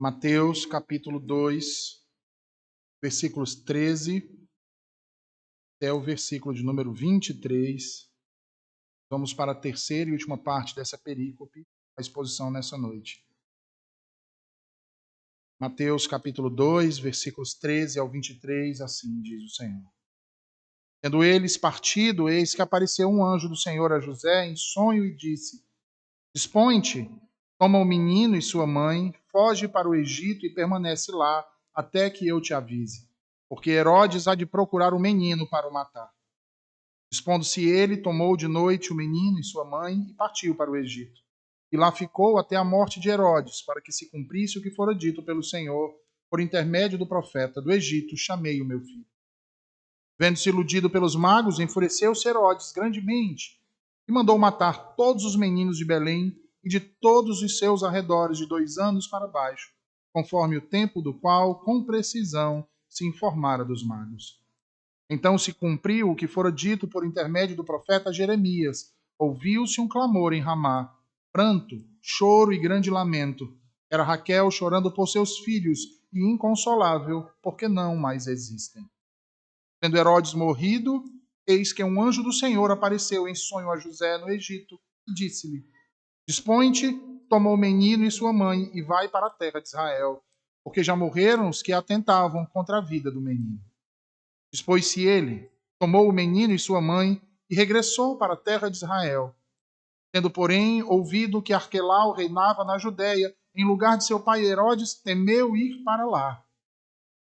Mateus capítulo 2, versículos 13 até o versículo de número 23. Vamos para a terceira e última parte dessa perícope, a exposição nessa noite. Mateus capítulo 2, versículos 13 ao 23, assim diz o Senhor. Tendo eles partido, eis que apareceu um anjo do Senhor a José em sonho e disse: Dispõe-te, toma o menino e sua mãe, foge para o Egito e permanece lá até que eu te avise, porque Herodes há de procurar o menino para o matar. Dispondo-se ele, tomou de noite o menino e sua mãe e partiu para o Egito. E lá ficou até a morte de Herodes, para que se cumprisse o que fora dito pelo Senhor, por intermédio do profeta: do Egito chamei o meu filho. Vendo-se iludido pelos magos, enfureceu-se Herodes grandemente e mandou matar todos os meninos de Belém e de todos os seus arredores de 2 anos para baixo, conforme o tempo do qual, com precisão, se informara dos magos. Então se cumpriu o que fora dito por intermédio do profeta Jeremias. Ouviu-se um clamor em Ramá, pranto, choro e grande lamento. Era Raquel chorando por seus filhos e inconsolável, porque não mais existem. Tendo Herodes morrido, eis que um anjo do Senhor apareceu em sonho a José no Egito e disse-lhe: Dispõe-te, toma o menino e sua mãe e vai para a terra de Israel, porque já morreram os que atentavam contra a vida do menino. Dispôs-se ele, tomou o menino e sua mãe e regressou para a terra de Israel. Tendo, porém, ouvido que Arquelau reinava na Judéia, em lugar de seu pai Herodes, temeu ir para lá.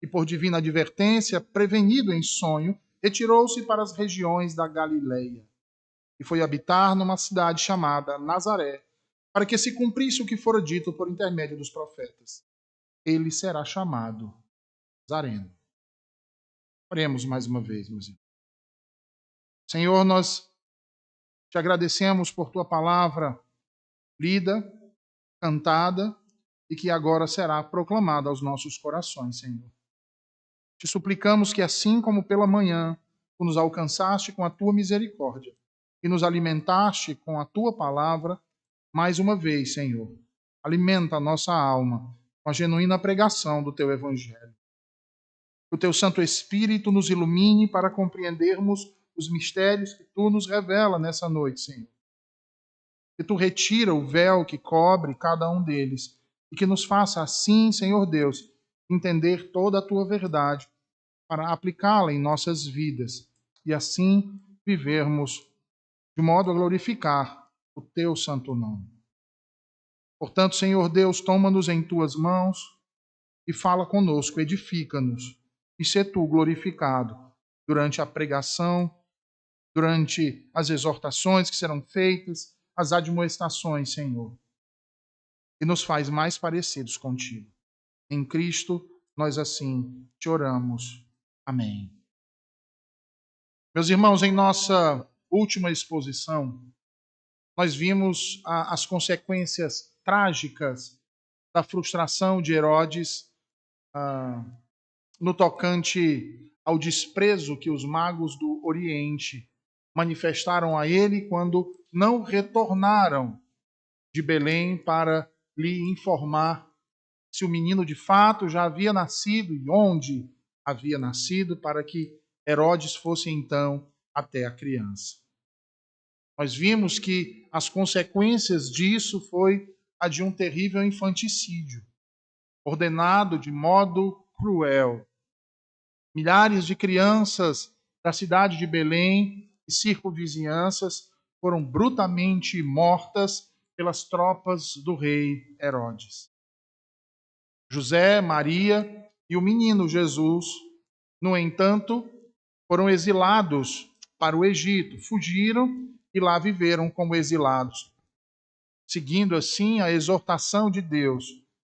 E por divina advertência, prevenido em sonho, retirou-se para as regiões da Galileia e foi habitar numa cidade chamada Nazaré, para que se cumprisse o que fora dito por intermédio dos profetas: ele será chamado Nazareno. Oremos mais uma vez, meus irmãos. Senhor, nós te agradecemos por tua palavra lida, cantada e que agora será proclamada aos nossos corações, Senhor. Te suplicamos que, assim como pela manhã, tu nos alcançaste com a tua misericórdia e nos alimentaste com a tua palavra, mais uma vez, Senhor, alimenta a nossa alma com a genuína pregação do teu evangelho. Que o teu Santo Espírito nos ilumine para compreendermos os mistérios que tu nos revela nessa noite, Senhor. Que tu retira o véu que cobre cada um deles e que nos faça assim, Senhor Deus, entender toda a tua verdade para aplicá-la em nossas vidas e assim vivermos de modo a glorificar o teu santo nome. Portanto, Senhor Deus, toma-nos em tuas mãos e fala conosco, edifica-nos e sê tu glorificado durante a pregação, durante as exortações que serão feitas, as admoestações, Senhor, e nos faz mais parecidos contigo. Em Cristo, nós assim te oramos. Amém. Meus irmãos, em nossa última exposição, nós vimos as consequências trágicas da frustração de Herodes no tocante ao desprezo que os magos do Oriente manifestaram a ele quando não retornaram de Belém para lhe informar se o menino de fato já havia nascido e onde havia nascido, para que Herodes fosse então até a criança. Nós vimos que as consequências disso foi a de um terrível infanticídio, ordenado de modo cruel. Milhares de crianças da cidade de Belém e circunvizinhanças foram brutalmente mortas pelas tropas do rei Herodes. José, Maria e o menino Jesus, no entanto, foram exilados para o Egito, fugiram e lá viveram como exilados, seguindo assim a exortação de Deus,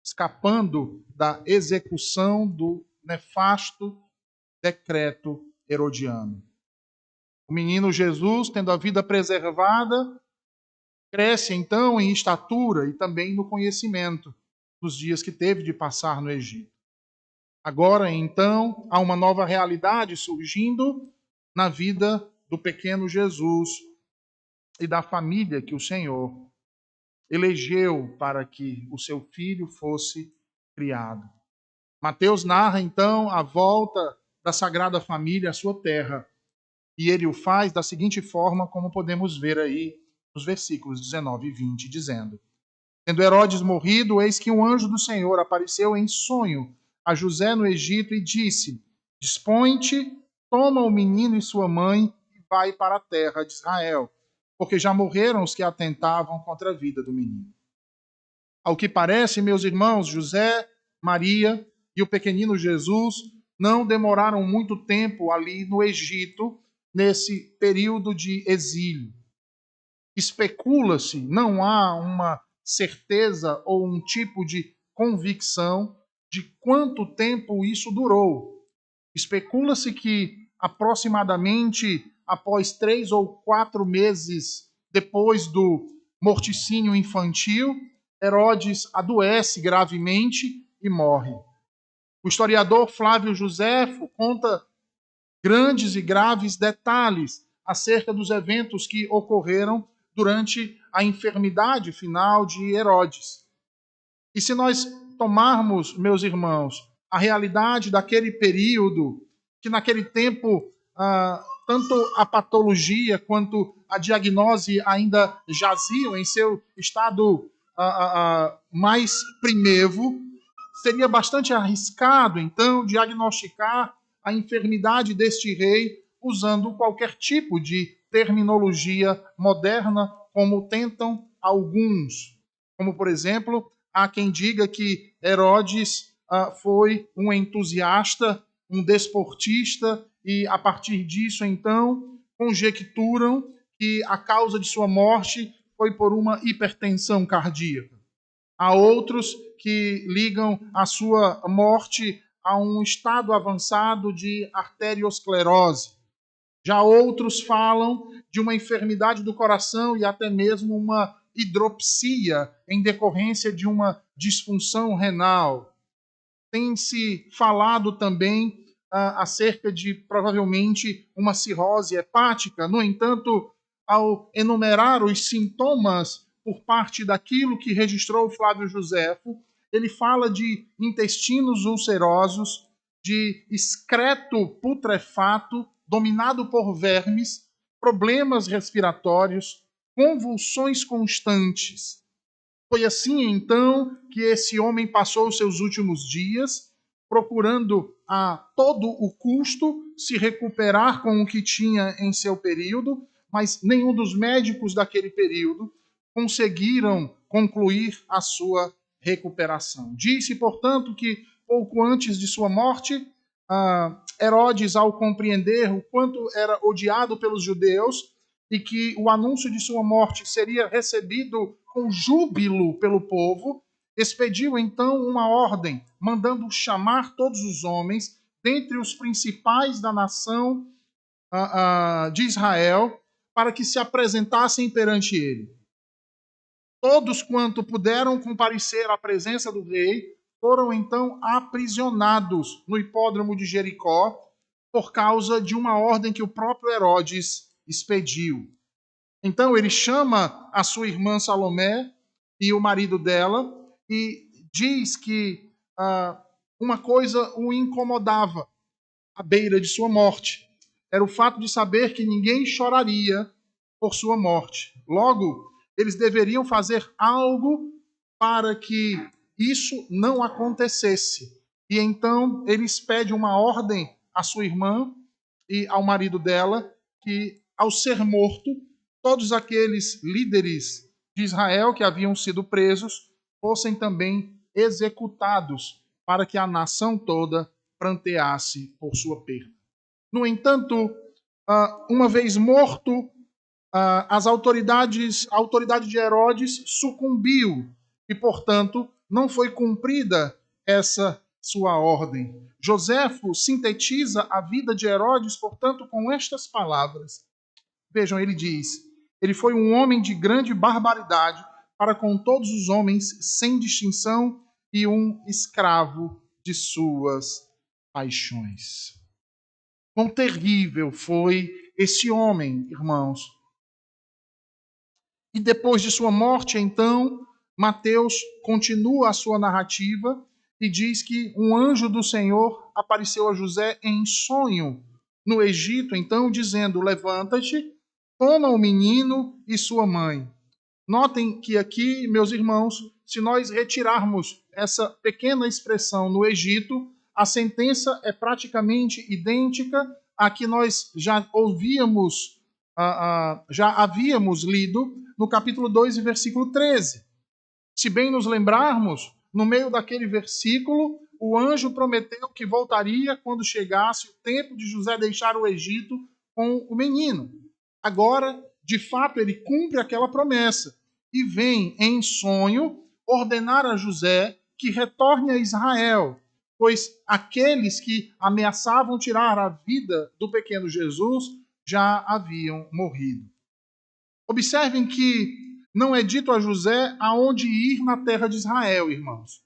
escapando da execução do nefasto decreto herodiano. O menino Jesus, tendo a vida preservada, cresce então em estatura e também no conhecimento dos dias que teve de passar no Egito. Agora, então, há uma nova realidade surgindo na vida do pequeno Jesus e da família que o Senhor elegeu para que o seu filho fosse criado. Mateus narra, então, a volta da Sagrada Família à sua terra. E ele o faz da seguinte forma, como podemos ver aí nos versículos 19 e 20, dizendo: Tendo Herodes morrido, eis que um anjo do Senhor apareceu em sonho a José no Egito e disse: Dispõe-te, toma o menino e sua mãe e vai para a terra de Israel, porque já morreram os que atentavam contra a vida do menino. Ao que parece, meus irmãos, José, Maria e o pequenino Jesus não demoraram muito tempo ali no Egito, nesse período de exílio. Especula-se, não há uma certeza ou um tipo de convicção de quanto tempo isso durou. Especula-se que aproximadamente após 3 ou 4 meses depois do morticínio infantil, Herodes adoece gravemente e morre. O historiador Flávio Joséfo conta grandes e graves detalhes acerca dos eventos que ocorreram durante a enfermidade final de Herodes. E se nós tomarmos, meus irmãos, a realidade daquele período, que naquele tempo tanto a patologia quanto a diagnose ainda jaziam em seu estado mais primevo, seria bastante arriscado, então, diagnosticar a enfermidade deste rei usando qualquer tipo de terminologia moderna, como tentam alguns. Como, por exemplo, há quem diga que Herodes foi um entusiasta, um desportista, e a partir disso, então, conjecturam que a causa de sua morte foi por uma hipertensão cardíaca. Há outros que ligam a sua morte a um estado avançado de arteriosclerose. Já outros falam de uma enfermidade do coração e até mesmo uma hidropsia em decorrência de uma disfunção renal. Tem-se falado também acerca de, provavelmente, uma cirrose hepática. No entanto, ao enumerar os sintomas por parte daquilo que registrou Flávio Joséfo, ele fala de intestinos ulcerosos, de excreto putrefato dominado por vermes, problemas respiratórios, convulsões constantes. Foi assim, então, que esse homem passou os seus últimos dias, procurando a todo o custo se recuperar com o que tinha em seu período, mas nenhum dos médicos daquele período conseguiram concluir a sua recuperação. Disse, portanto, que pouco antes de sua morte, Herodes, ao compreender o quanto era odiado pelos judeus e que o anúncio de sua morte seria recebido com júbilo pelo povo, expediu então uma ordem, mandando chamar todos os homens, dentre os principais da nação de Israel, para que se apresentassem perante ele. Todos quanto puderam comparecer à presença do rei foram então aprisionados no hipódromo de Jericó por causa de uma ordem que o próprio Herodes expediu. Então ele chama a sua irmã Salomé e o marido dela e diz que uma coisa o incomodava à beira de sua morte. Era o fato de saber que ninguém choraria por sua morte. Logo, eles deveriam fazer algo para que isso não acontecesse. E então eles pedem uma ordem à sua irmã e ao marido dela que, ao ser morto, todos aqueles líderes de Israel que haviam sido presos fossem também executados para que a nação toda pranteasse por sua perda. No entanto, uma vez morto, a autoridade de Herodes sucumbiu e, portanto, não foi cumprida essa sua ordem. Joséfo sintetiza a vida de Herodes, portanto, com estas palavras. Vejam, ele diz: ele foi um homem de grande barbaridade para com todos os homens, sem distinção, e um escravo de suas paixões. Quão terrível foi esse homem, irmãos. E depois de sua morte, então, Mateus continua a sua narrativa e diz que um anjo do Senhor apareceu a José em sonho no Egito, então dizendo: levanta-te, toma o menino e sua mãe. Notem que aqui, meus irmãos, se nós retirarmos essa pequena expressão no Egito, a sentença é praticamente idêntica à que nós já ouvíamos, já havíamos lido no capítulo 2, versículo 13. Se bem nos lembrarmos, no meio daquele versículo, o anjo prometeu que voltaria quando chegasse o tempo de José deixar o Egito com o menino. Agora, de fato, ele cumpre aquela promessa e vem em sonho ordenar a José que retorne a Israel, pois aqueles que ameaçavam tirar a vida do pequeno Jesus já haviam morrido. Observem que não é dito a José aonde ir na terra de Israel, irmãos.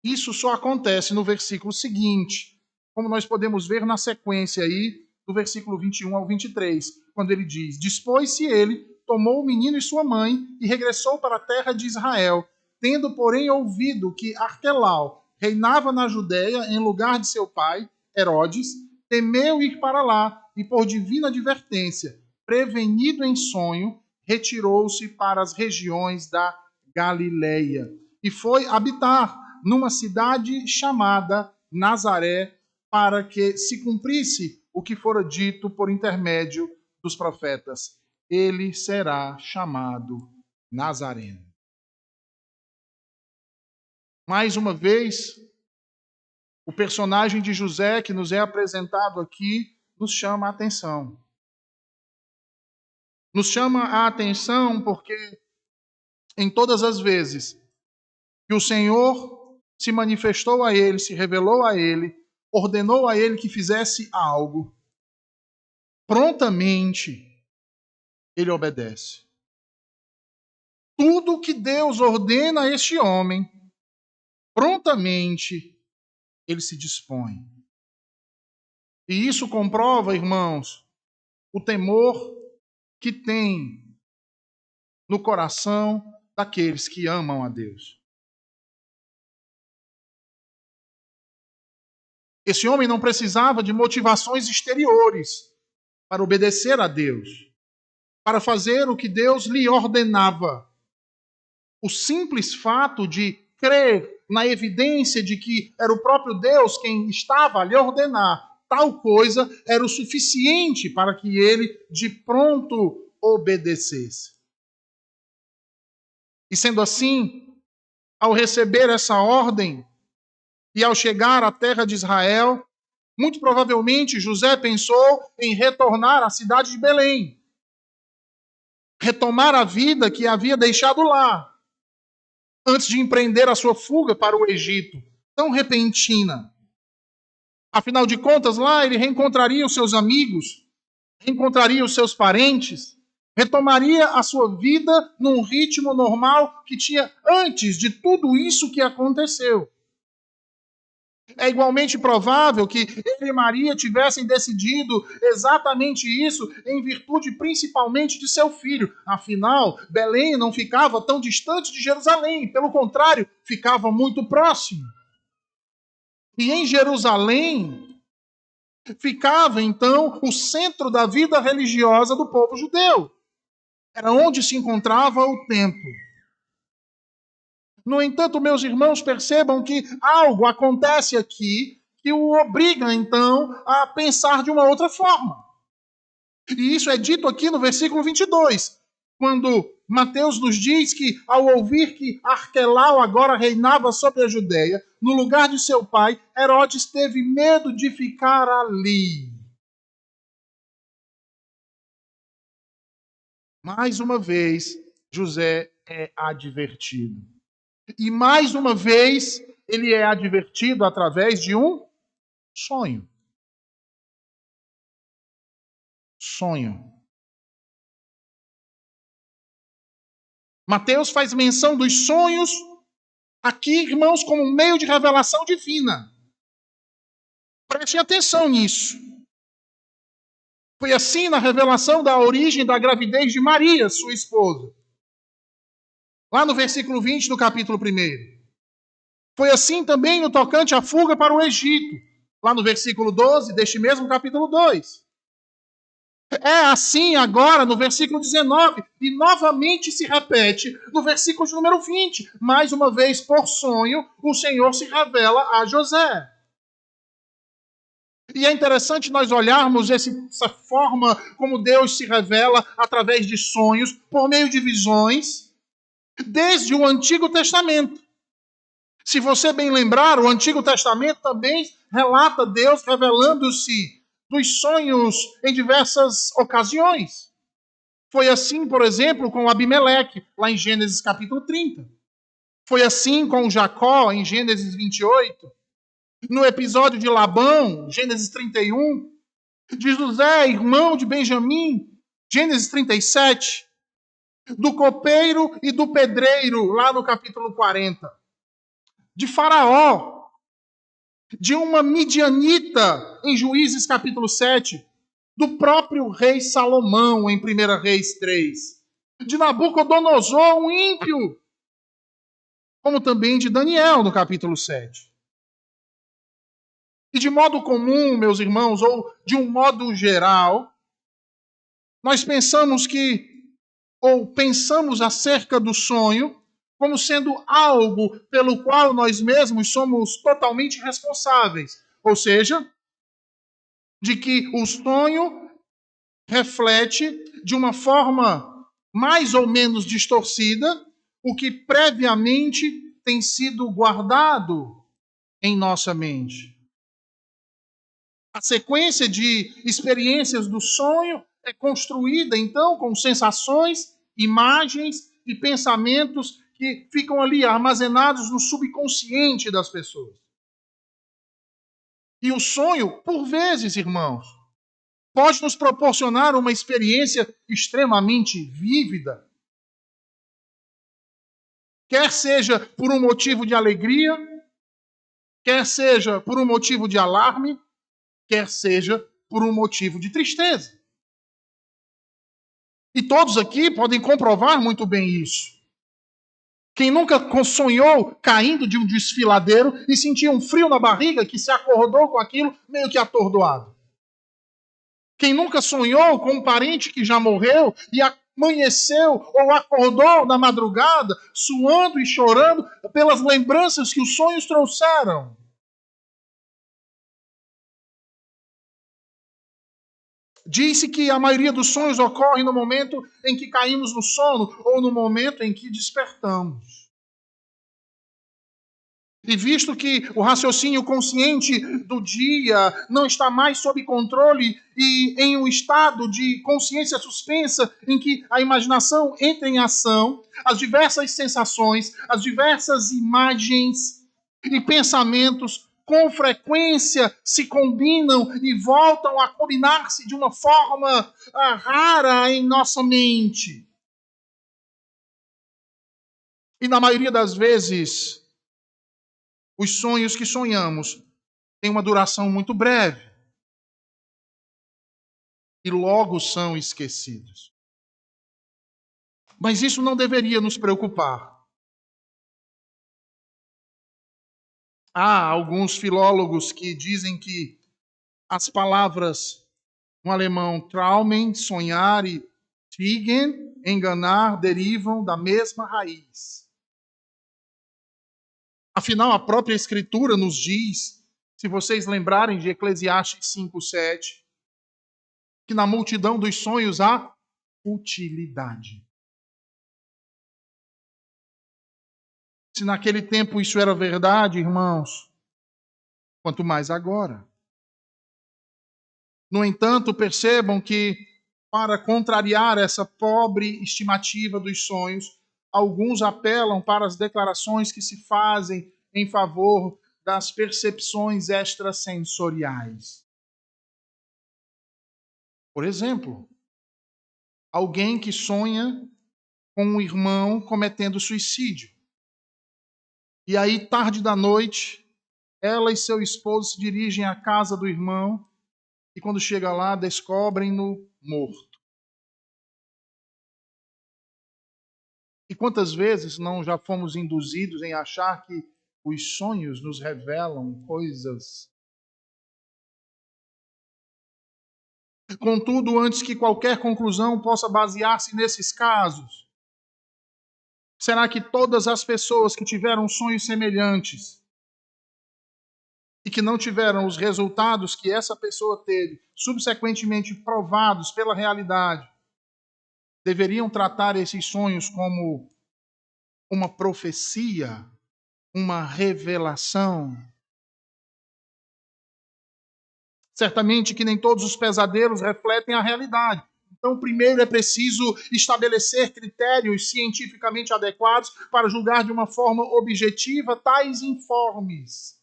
Isso só acontece no versículo seguinte, como nós podemos ver na sequência aí, do versículo 21 ao 23, quando ele diz: dispôs-se ele, tomou o menino e sua mãe e regressou para a terra de Israel, tendo, porém, ouvido que Arquelau reinava na Judéia em lugar de seu pai, Herodes, temeu ir para lá e, por divina advertência, prevenido em sonho, retirou-se para as regiões da Galileia e foi habitar numa cidade chamada Nazaré, para que se cumprisse o que fora dito por intermédio dos profetas: ele será chamado Nazareno. Mais uma vez, o personagem de José que nos é apresentado aqui nos chama a atenção. Nos chama a atenção porque em todas as vezes que o Senhor se manifestou a ele, se revelou a ele, ordenou a ele que fizesse algo, prontamente ele obedece. Tudo que Deus ordena a este homem, prontamente ele se dispõe. E isso comprova, irmãos, o temor que tem no coração daqueles que amam a Deus. Esse homem não precisava de motivações exteriores para obedecer a Deus, para fazer o que Deus lhe ordenava. O simples fato de crer na evidência de que era o próprio Deus quem estava a lhe ordenar tal coisa era o suficiente para que ele de pronto obedecesse. E sendo assim, ao receber essa ordem e ao chegar à terra de Israel, muito provavelmente José pensou em retornar à cidade de Belém, retomar a vida que havia deixado lá, antes de empreender a sua fuga para o Egito, tão repentina. Afinal de contas, lá ele reencontraria os seus amigos, reencontraria os seus parentes, retomaria a sua vida num ritmo normal que tinha antes de tudo isso que aconteceu. É igualmente provável que ele e Maria tivessem decidido exatamente isso em virtude principalmente de seu filho. Afinal, Belém não ficava tão distante de Jerusalém, pelo contrário, ficava muito próximo. E em Jerusalém ficava então o centro da vida religiosa do povo judeu. Era onde se encontrava o templo. No entanto, meus irmãos, percebam que algo acontece aqui que o obriga, então, a pensar de uma outra forma. E isso é dito aqui no versículo 22, quando Mateus nos diz que, ao ouvir que Arquelau agora reinava sobre a Judéia, no lugar de seu pai, Herodes teve medo de ficar ali. Mais uma vez, José é advertido. E mais uma vez, ele é advertido através de um sonho. Sonho. Mateus faz menção dos sonhos aqui, irmãos, como um meio de revelação divina. Prestem atenção nisso. Foi assim na revelação da origem da gravidez de Maria, sua esposa. Lá no versículo 20 do capítulo 1. Foi assim também no tocante à fuga para o Egito, lá no versículo 12 deste mesmo capítulo 2. É assim agora no versículo 19, e novamente se repete no versículo de número 20. Mais uma vez, por sonho, o Senhor se revela a José. E é interessante nós olharmos essa forma como Deus se revela através de sonhos, por meio de visões, desde o Antigo Testamento. Se você bem lembrar, o Antigo Testamento também relata Deus revelando-se dos sonhos em diversas ocasiões. Foi assim, por exemplo, com Abimeleque, lá em Gênesis capítulo 30. Foi assim com Jacó, em Gênesis 28. No episódio de Labão, Gênesis 31. De José, irmão de Benjamim, Gênesis 37. Do copeiro e do pedreiro, lá no capítulo 40. De Faraó, de uma midianita, em Juízes capítulo 7. Do próprio rei Salomão, em 1 Reis 3. De Nabucodonosor, um ímpio, como também de Daniel, no capítulo 7. E de modo comum, meus irmãos, ou de um modo geral, nós pensamos acerca do sonho como sendo algo pelo qual nós mesmos somos totalmente responsáveis. Ou seja, de que o sonho reflete de uma forma mais ou menos distorcida o que previamente tem sido guardado em nossa mente. A sequência de experiências do sonho é construída, então, com sensações, imagens e pensamentos que ficam ali armazenados no subconsciente das pessoas. E o sonho, por vezes, irmãos, pode nos proporcionar uma experiência extremamente vívida. Quer seja por um motivo de alegria, quer seja por um motivo de alarme, quer seja por um motivo de tristeza. E todos aqui podem comprovar muito bem isso. Quem nunca sonhou caindo de um desfiladeiro e sentia um frio na barriga que se acordou com aquilo meio que atordoado? Quem nunca sonhou com um parente que já morreu e amanheceu ou acordou na madrugada suando e chorando pelas lembranças que os sonhos trouxeram? Diz-se que a maioria dos sonhos ocorre no momento em que caímos no sono ou no momento em que despertamos. E visto que o raciocínio consciente do dia não está mais sob controle e em um estado de consciência suspensa em que a imaginação entra em ação, as diversas sensações, as diversas imagens e pensamentos com frequência se combinam e voltam a combinar-se de uma forma rara em nossa mente. E na maioria das vezes, os sonhos que sonhamos têm uma duração muito breve e logo são esquecidos. Mas isso não deveria nos preocupar. Há alguns filólogos que dizem que as palavras no alemão Traumen, sonhar, e Trigen, enganar, derivam da mesma raiz. Afinal, a própria Escritura nos diz, se vocês lembrarem de Eclesiastes 5:7, que na multidão dos sonhos há futilidade. Se naquele tempo isso era verdade, irmãos, quanto mais agora. No entanto, percebam que, para contrariar essa pobre estimativa dos sonhos, alguns apelam para as declarações que se fazem em favor das percepções extrasensoriais. Por exemplo, alguém que sonha com um irmão cometendo suicídio. E aí, tarde da noite, ela e seu esposo se dirigem à casa do irmão e quando chega lá, descobrem-no morto. E quantas vezes não já fomos induzidos em achar que os sonhos nos revelam coisas. Contudo, antes que qualquer conclusão possa basear-se nesses casos, será que todas as pessoas que tiveram sonhos semelhantes e que não tiveram os resultados que essa pessoa teve, subsequentemente provados pela realidade, deveriam tratar esses sonhos como uma profecia, uma revelação? Certamente que nem todos os pesadelos refletem a realidade. Então, primeiro é preciso estabelecer critérios cientificamente adequados para julgar de uma forma objetiva tais informes.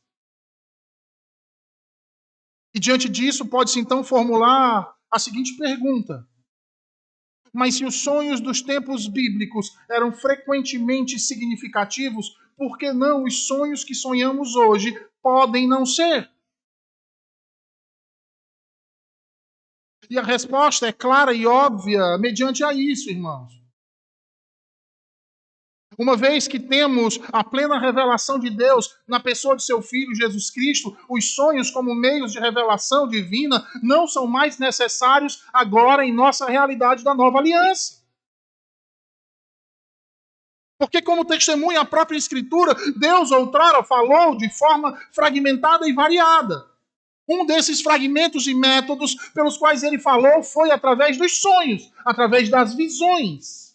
E diante disso, pode-se então formular a seguinte pergunta: mas se os sonhos dos tempos bíblicos eram frequentemente significativos, por que não os sonhos que sonhamos hoje podem não ser? E a resposta é clara e óbvia mediante a isso, irmãos. Uma vez que temos a plena revelação de Deus na pessoa de seu Filho Jesus Cristo, os sonhos como meios de revelação divina não são mais necessários agora em nossa realidade da nova aliança. Porque, como testemunha a própria Escritura, Deus outrora falou de forma fragmentada e variada. Um desses fragmentos e métodos pelos quais ele falou foi através dos sonhos, através das visões.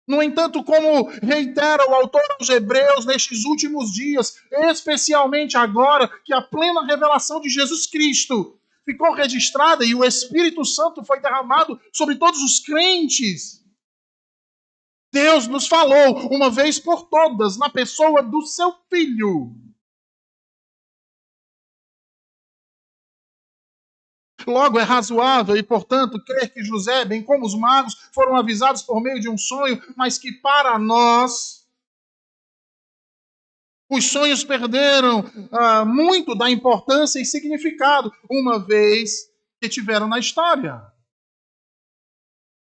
No entanto, como reitera o autor aos Hebreus nestes últimos dias, especialmente agora que a plena revelação de Jesus Cristo ficou registrada e o Espírito Santo foi derramado sobre todos os crentes, Deus nos falou uma vez por todas na pessoa do seu Filho. Logo, é razoável e, portanto, crer que José, bem como os magos, foram avisados por meio de um sonho, mas que para nós os sonhos perderam muito da importância e significado, uma vez que tiveram na história.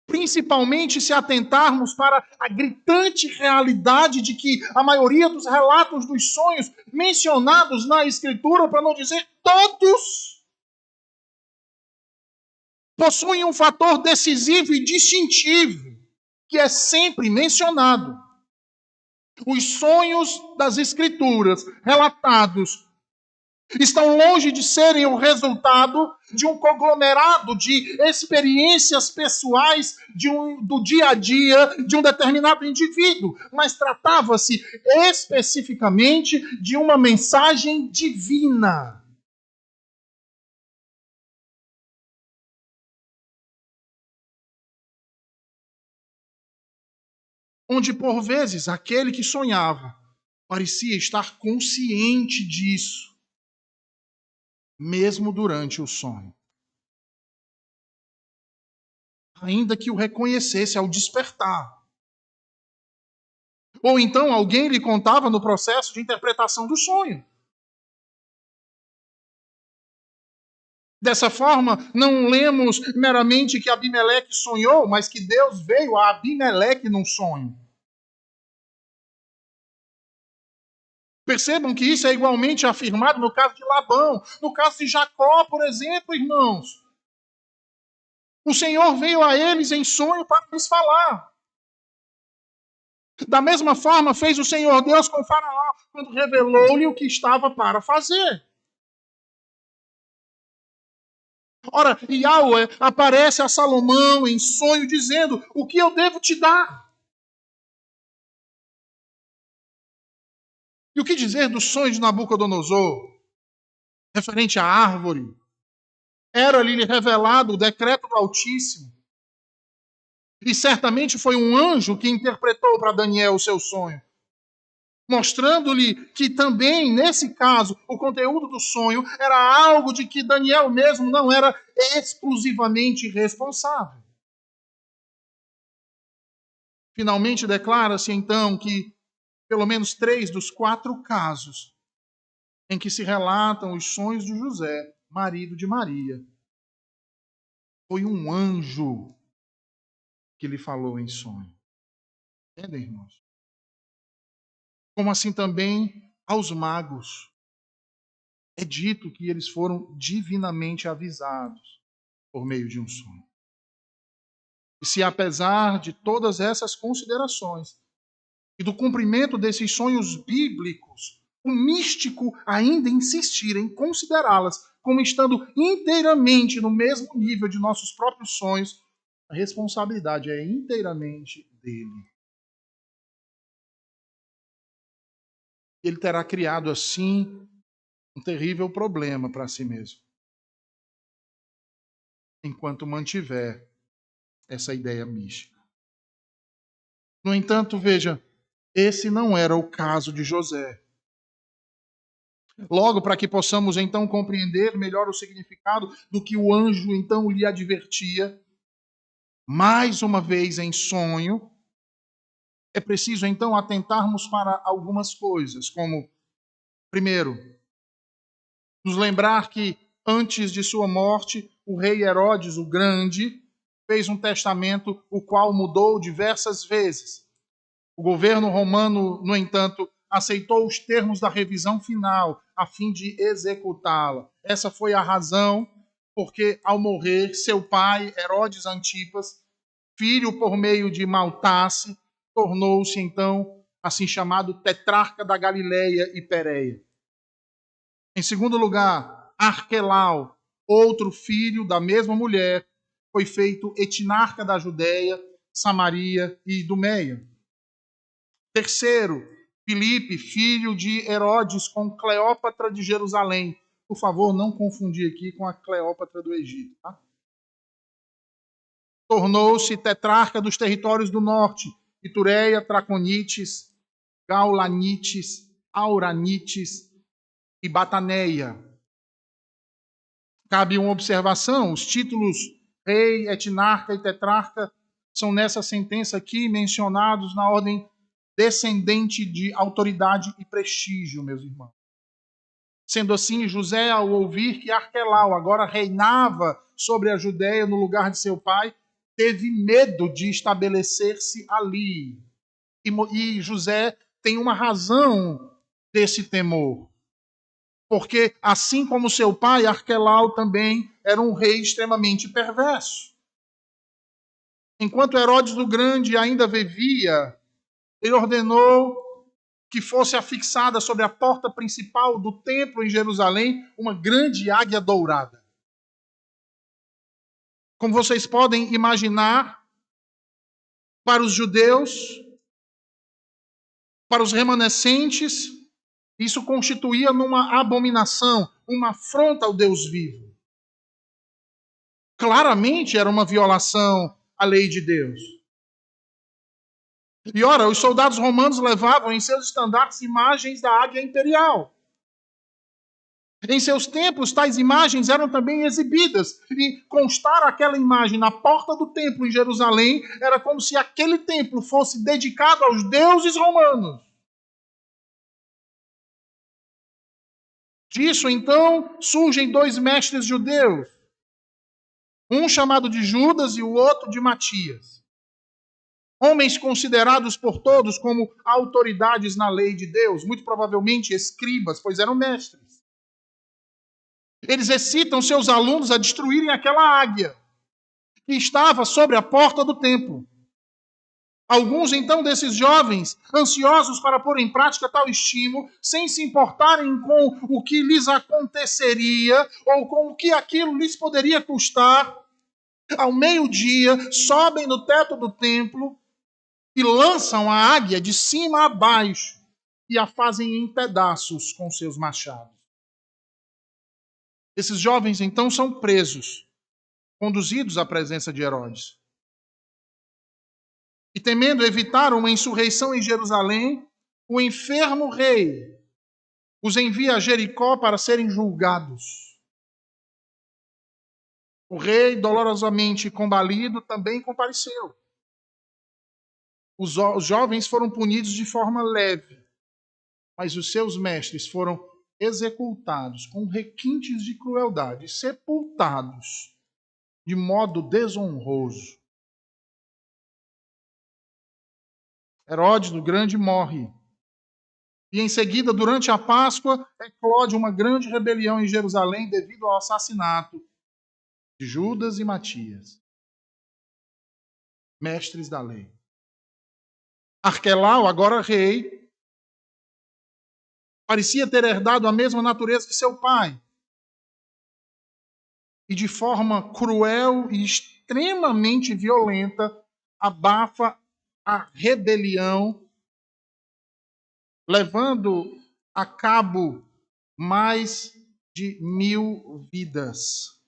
Principalmente se atentarmos para a gritante realidade de que a maioria dos relatos dos sonhos mencionados na Escritura, para não dizer todos, possuem um fator decisivo e distintivo, que é sempre mencionado. Os sonhos das Escrituras relatados estão longe de serem o resultado de um conglomerado de experiências pessoais do dia a dia de um determinado indivíduo, mas tratava-se especificamente de uma mensagem divina. Onde, por vezes, aquele que sonhava parecia estar consciente disso, mesmo durante o sonho. Ainda que o reconhecesse ao despertar. Ou então alguém lhe contava no processo de interpretação do sonho. Dessa forma, não lemos meramente que Abimeleque sonhou, mas que Deus veio a Abimeleque num sonho. Percebam que isso é igualmente afirmado no caso de Labão, no caso de Jacó, por exemplo, irmãos. O Senhor veio a eles em sonho para lhes falar. Da mesma forma, fez o Senhor Deus com Faraó, quando revelou-lhe o que estava para fazer. Ora, Yahweh aparece a Salomão em sonho, dizendo: o que eu devo te dar? E o que dizer do sonho de Nabucodonosor, referente à árvore? Era-lhe revelado o decreto do Altíssimo. E certamente foi um anjo que interpretou para Daniel o seu sonho, mostrando-lhe que também, nesse caso, o conteúdo do sonho era algo de que Daniel mesmo não era exclusivamente responsável. Finalmente, declara-se então que pelo menos 3 dos 4 casos em que se relatam os sonhos de José, marido de Maria, foi um anjo que lhe falou em sonho. Entendem, irmãos? como assim também aos magos. É dito que eles foram divinamente avisados por meio de um sonho. E se apesar de todas essas considerações e do cumprimento desses sonhos bíblicos, o místico ainda insistir em considerá-las como estando inteiramente no mesmo nível de nossos próprios sonhos, a responsabilidade é inteiramente dele. Ele terá criado assim um terrível problema para si mesmo, enquanto mantiver essa ideia mística. No entanto, veja, esse não era o caso de José. Logo, para que possamos então compreender melhor o significado do que o anjo então lhe advertia, mais uma vez em sonho, é preciso então atentarmos para algumas coisas, como, primeiro, nos lembrar que antes de sua morte, o rei Herodes o Grande fez um testamento, o qual mudou diversas vezes. O governo romano, no entanto, aceitou os termos da revisão final a fim de executá-la. Essa foi a razão porque, ao morrer, seu pai, Herodes Antipas, filho por meio de Maltace, tornou-se então assim chamado tetrarca da Galileia e Pérea. Em segundo lugar, Arquelau, outro filho da mesma mulher, foi feito etnarca da Judéia, Samaria e Idumeia. Terceiro, Filipe, filho de Herodes, com Cleópatra de Jerusalém. Por favor, não confundir aqui com a Cleópatra do Egito. Tá? Tornou-se tetrarca dos territórios do norte, Itureia, Traconites, Gaulanites, Auranites e Bataneia. Cabe uma observação: os títulos rei, etnarca e tetrarca são nessa sentença aqui mencionados na ordem descendente de autoridade e prestígio, meus irmãos. Sendo assim, José, ao ouvir que Arquelau agora reinava sobre a Judéia no lugar de seu pai, teve medo de estabelecer-se ali. E José tem uma razão desse temor. Porque, assim como seu pai, Arquelau também era um rei extremamente perverso. Enquanto Herodes o Grande ainda vivia, ele ordenou que fosse afixada sobre a porta principal do templo em Jerusalém uma grande águia dourada. Como vocês podem imaginar, para os judeus, para os remanescentes, isso constituía numa abominação, uma afronta ao Deus vivo. Claramente era uma violação à lei de Deus. E ora, os soldados romanos levavam em seus estandartes imagens da águia imperial. Em seus tempos, tais imagens eram também exibidas. E constar aquela imagem na porta do templo em Jerusalém era como se aquele templo fosse dedicado aos deuses romanos. Disso, então, surgem dois mestres judeus. Um chamado de Judas e o outro de Matias. Homens considerados por todos como autoridades na lei de Deus, muito provavelmente escribas, pois eram mestres. Eles excitam seus alunos a destruírem aquela águia que estava sobre a porta do templo. Alguns, então, desses jovens, ansiosos para pôr em prática tal estímulo, sem se importarem com o que lhes aconteceria ou com o que aquilo lhes poderia custar, ao meio-dia, sobem no teto do templo e lançam a águia de cima a baixo e a fazem em pedaços com seus machados. Esses jovens, então, são presos, conduzidos à presença de Herodes. E temendo evitar uma insurreição em Jerusalém, o enfermo rei os envia a Jericó para serem julgados. O rei, dolorosamente combalido, também compareceu. Os jovens foram punidos de forma leve, mas os seus mestres foram executados com requintes de crueldade, sepultados de modo desonroso. Herodes o Grande morre E em seguida, durante a Páscoa, eclode uma grande rebelião em Jerusalém devido ao assassinato de Judas e Matias, mestres da lei. Arquelau, agora rei, parecia ter herdado a mesma natureza de seu pai. E de forma cruel e extremamente violenta, abafa a rebelião, levando a cabo mais de 1000 vidas.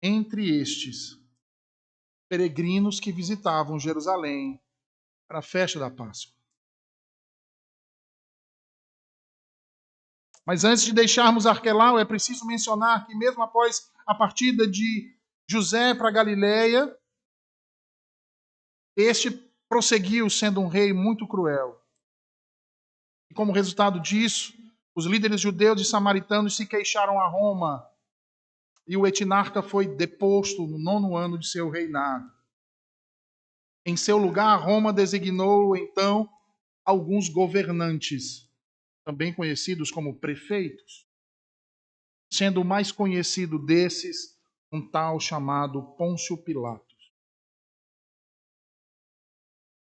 Entre estes, peregrinos que visitavam Jerusalém para a festa da Páscoa. Mas antes de deixarmos Arquelau, é preciso mencionar que mesmo após a partida de José para Galiléia, este prosseguiu sendo um rei muito cruel. E como resultado disso, os líderes judeus e samaritanos se queixaram a Roma e o etnarca foi deposto no 9º ano de seu reinado. Em seu lugar, Roma designou então alguns governantes, também conhecidos como prefeitos, sendo o mais conhecido desses um tal chamado Pôncio Pilatos.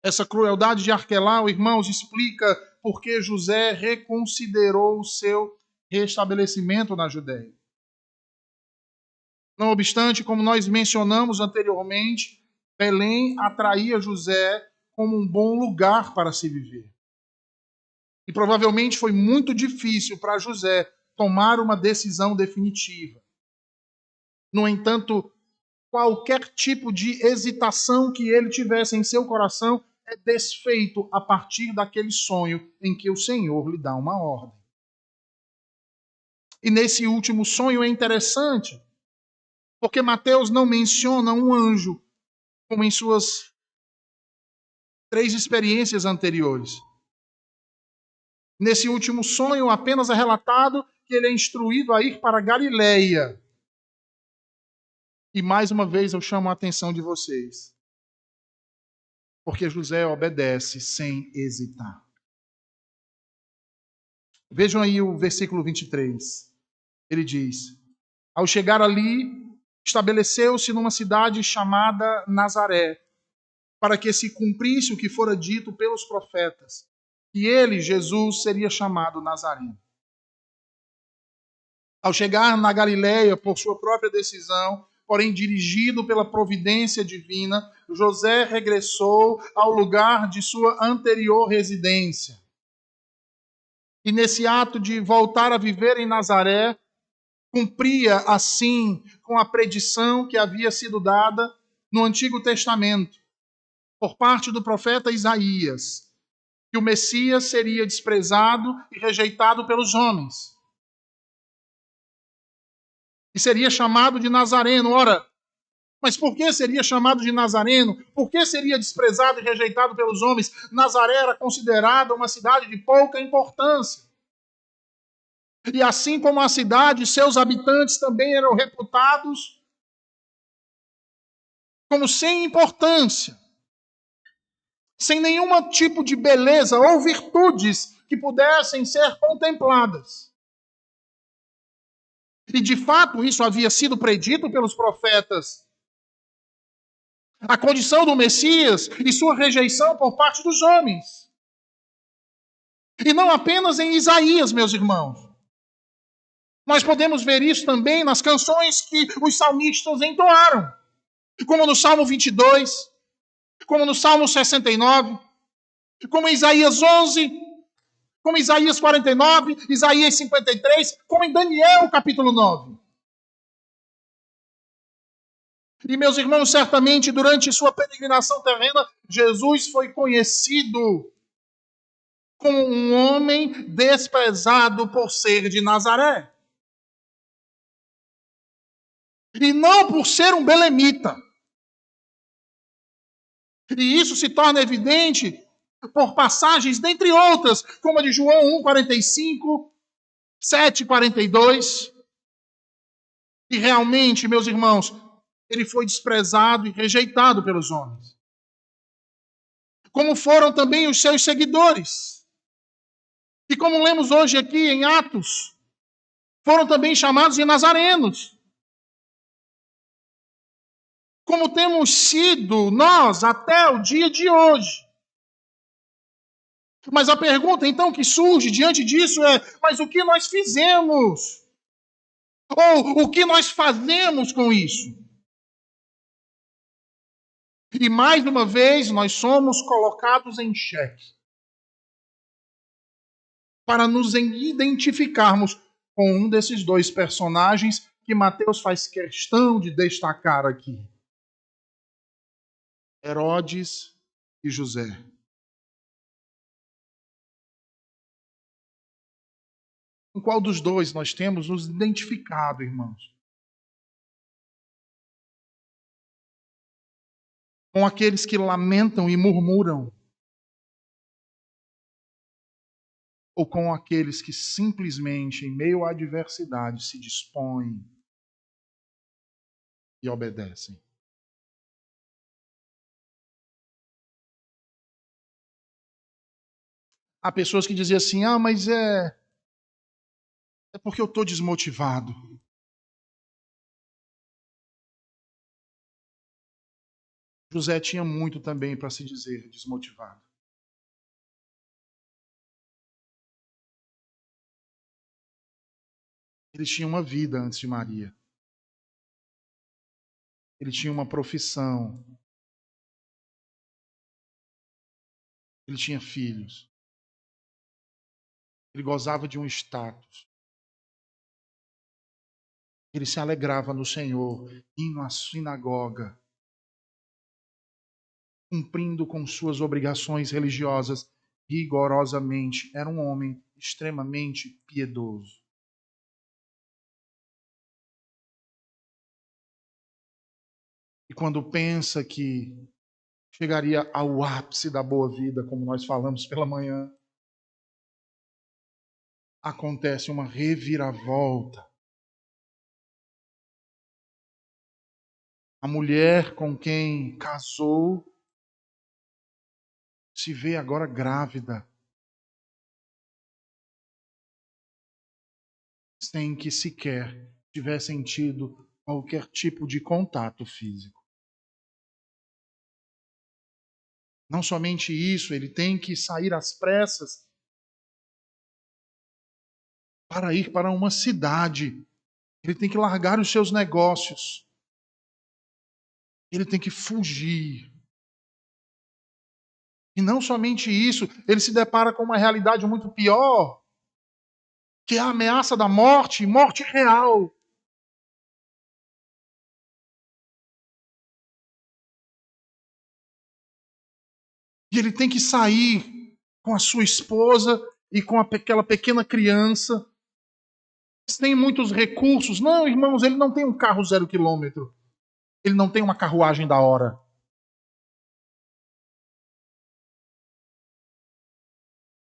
Essa crueldade de Arquelau, irmãos, explica por que José reconsiderou o seu restabelecimento na Judéia. Não obstante, como nós mencionamos anteriormente, Belém atraía José como um bom lugar para se viver. E provavelmente foi muito difícil para José tomar uma decisão definitiva. No entanto, qualquer tipo de hesitação que ele tivesse em seu coração é desfeito a partir daquele sonho em que o Senhor lhe dá uma ordem. E nesse último sonho é interessante, porque Mateus não menciona um anjo, como em suas 3 experiências anteriores. Nesse último sonho apenas é relatado que ele é instruído a ir para Galiléia. E mais uma vez eu chamo a atenção de vocês, porque José obedece sem hesitar. Vejam aí o versículo 23. Ele diz: ao chegar ali, estabeleceu-se numa cidade chamada Nazaré, para que se cumprisse o que fora dito pelos profetas, que ele, Jesus, seria chamado Nazareno. Ao chegar na Galiléia, por sua própria decisão, porém dirigido pela providência divina, José regressou ao lugar de sua anterior residência. E nesse ato de voltar a viver em Nazaré, cumpria assim com a predição que havia sido dada no Antigo Testamento, por parte do profeta Isaías, que o Messias seria desprezado e rejeitado pelos homens. E seria chamado de Nazareno. Ora, mas por que seria chamado de Nazareno? Por que seria desprezado e rejeitado pelos homens? Nazaré era considerada uma cidade de pouca importância. E assim como a cidade, seus habitantes também eram reputados como sem importância, sem nenhum tipo de beleza ou virtudes que pudessem ser contempladas. E de fato isso havia sido predito pelos profetas. A condição do Messias e sua rejeição por parte dos homens. E não apenas em Isaías, meus irmãos. Nós podemos ver isso também nas canções que os salmistas entoaram, como no Salmo 22, como no Salmo 69, como em Isaías 11, como em Isaías 49, Isaías 53, como em Daniel capítulo 9. E, meus irmãos, certamente durante sua peregrinação terrena, Jesus foi conhecido como um homem desprezado por ser de Nazaré. E não por ser um belemita. E isso se torna evidente por passagens, dentre outras, como a de João 1,45, 7,42. E realmente, meus irmãos, ele foi desprezado e rejeitado pelos homens. Como foram também os seus seguidores. E como lemos hoje aqui em Atos, foram também chamados de nazarenos. Como temos sido nós até o dia de hoje. Mas a pergunta então que surge diante disso é: mas o que nós fizemos? Ou o que nós fazemos com isso? E mais uma vez nós somos colocados em xeque para nos identificarmos com um desses dois personagens que Mateus faz questão de destacar aqui: Herodes e José. Com qual dos dois nós temos nos identificado, irmãos? Com aqueles que lamentam e murmuram? Ou com aqueles que simplesmente, em meio à adversidade, se dispõem e obedecem? Há pessoas que dizem assim: mas é porque eu estou desmotivado. José tinha muito também para se dizer desmotivado. Ele tinha uma vida antes de Maria. Ele tinha uma profissão. Ele tinha filhos. Ele gozava de um status. Ele se alegrava no Senhor, indo à sinagoga, cumprindo com suas obrigações religiosas rigorosamente. Era um homem extremamente piedoso. E quando pensa que chegaria ao ápice da boa vida, como nós falamos pela manhã, acontece uma reviravolta. A mulher com quem casou se vê agora grávida, sem que sequer tivessem tido qualquer tipo de contato físico. Não somente isso, ele tem que sair às pressas para ir para uma cidade. Ele tem que largar os seus negócios. Ele tem que fugir. E não somente isso, ele se depara com uma realidade muito pior, que é a ameaça da morte, morte real. E ele tem que sair com a sua esposa e com aquela pequena criança. Eles têm muitos recursos. Não, irmãos, ele não tem um carro 0 quilômetro. Ele não tem uma carruagem da hora.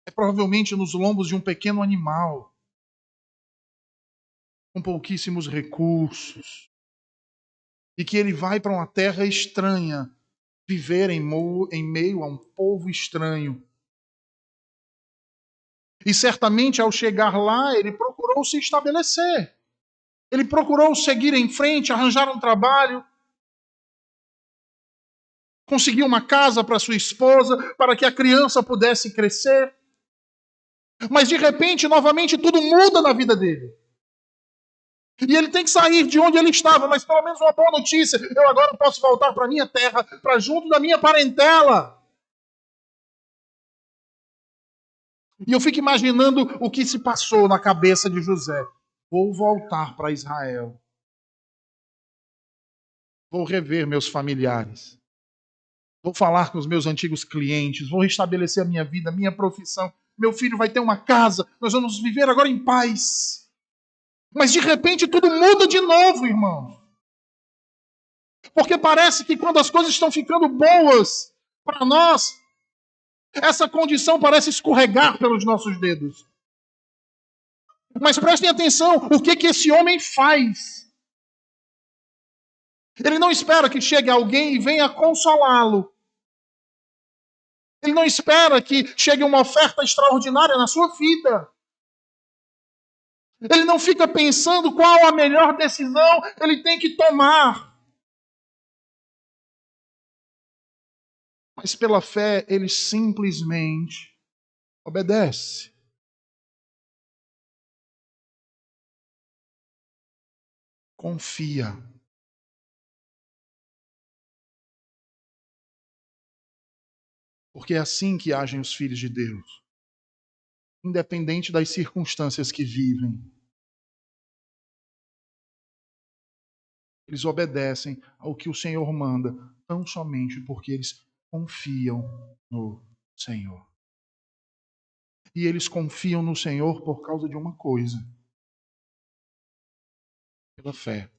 É provavelmente nos lombos de um pequeno animal, com pouquíssimos recursos. E que ele vai para uma terra estranha, viver em meio a um povo estranho. E certamente ao chegar lá, ele procurou se estabelecer. Ele procurou seguir em frente, arranjar um trabalho, conseguir uma casa para sua esposa, para que a criança pudesse crescer. Mas de repente, novamente, tudo muda na vida dele. E ele tem que sair de onde ele estava, mas pelo menos uma boa notícia: eu agora posso voltar para a minha terra, para junto da minha parentela. E eu fico imaginando o que se passou na cabeça de José. Vou voltar para Israel. Vou rever meus familiares. Vou falar com os meus antigos clientes. Vou restabelecer a minha vida, a minha profissão. Meu filho vai ter uma casa. Nós vamos viver agora em paz. Mas de repente tudo muda de novo, irmão. Porque parece que quando as coisas estão ficando boas para nós, essa condição parece escorregar pelos nossos dedos. Mas prestem atenção, o que esse homem faz? Ele não espera que chegue alguém e venha consolá-lo. Ele não espera que chegue uma oferta extraordinária na sua vida. Ele não fica pensando qual a melhor decisão ele tem que tomar. Mas pela fé, ele simplesmente obedece. Confia. Porque é assim que agem os filhos de Deus. Independente das circunstâncias que vivem. Eles obedecem ao que o Senhor manda, tão somente porque eles confiam no Senhor. E eles confiam no Senhor por causa de uma coisa: pela fé.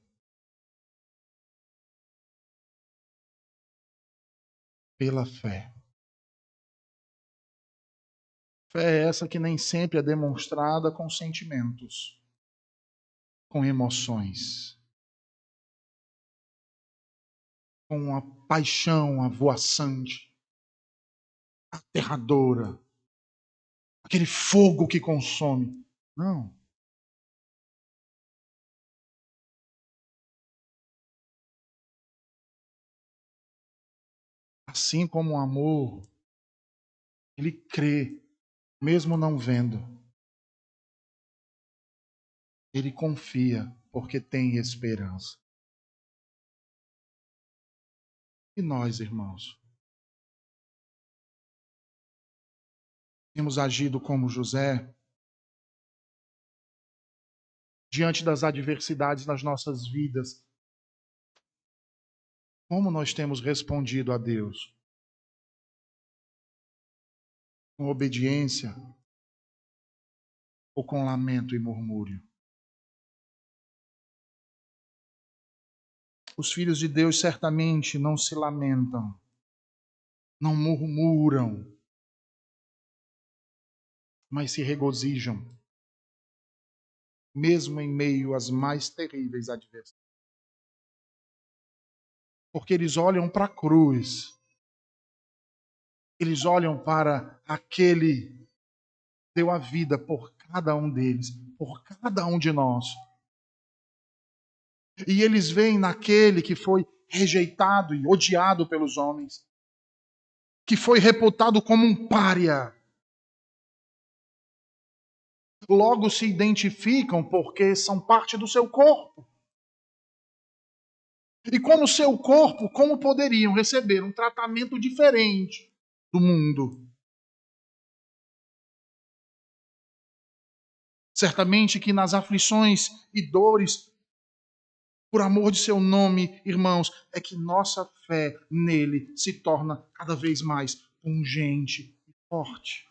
Pela fé. Fé é essa que nem sempre é demonstrada com sentimentos, com emoções, com a paixão avoaçante, aterradora, aquele fogo que consome. Não. Assim como o amor, ele crê, mesmo não vendo. Ele confia, porque tem esperança. E nós, irmãos, temos agido como José diante das adversidades nas nossas vidas. Como nós temos respondido a Deus? Com obediência ou com lamento e murmúrio? Os filhos de Deus certamente não se lamentam, não murmuram, mas se regozijam, mesmo em meio às mais terríveis adversidades. Porque eles olham para a cruz, eles olham para aquele que deu a vida por cada um deles, por cada um de nós. E eles veem naquele que foi rejeitado e odiado pelos homens, que foi reputado como um pária. Logo se identificam porque são parte do seu corpo. E como seu corpo, como poderiam receber um tratamento diferente do mundo? Certamente que nas aflições e dores, por amor de seu nome, irmãos, é que nossa fé nele se torna cada vez mais pungente e forte.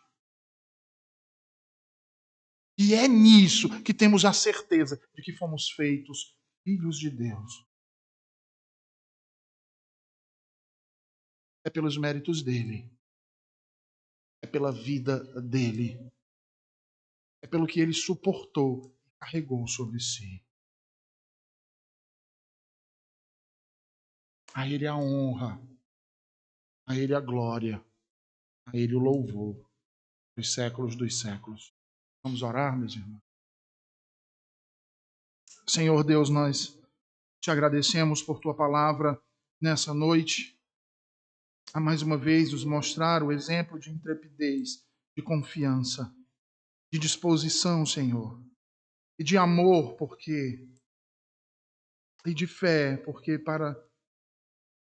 E é nisso que temos a certeza de que fomos feitos filhos de Deus. É pelos méritos dele. É pela vida dele. É pelo que ele suportou e carregou sobre si. A ele a honra, a ele a glória, a ele o louvor dos séculos dos séculos. Vamos orar, meus irmãos? Senhor Deus, nós te agradecemos por tua palavra nessa noite. A mais uma vez nos mostrar o exemplo de intrepidez, de confiança, de disposição, Senhor, e de amor, porque e de fé, porque para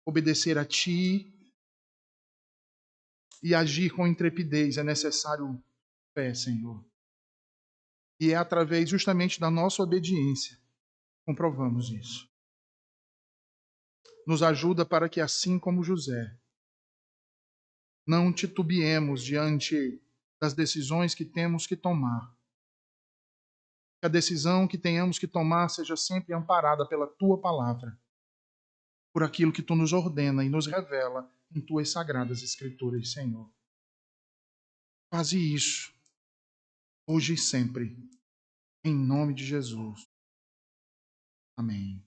obedecer a Ti e agir com intrepidez é necessário fé, Senhor. E é através justamente da nossa obediência que comprovamos isso. Nos ajuda para que, assim como José, não titubeemos diante das decisões que temos que tomar. Que a decisão que tenhamos que tomar seja sempre amparada pela Tua palavra, por aquilo que Tu nos ordena e nos revela em Tuas sagradas Escrituras, Senhor. Faze isso, hoje e sempre, em nome de Jesus. Amém.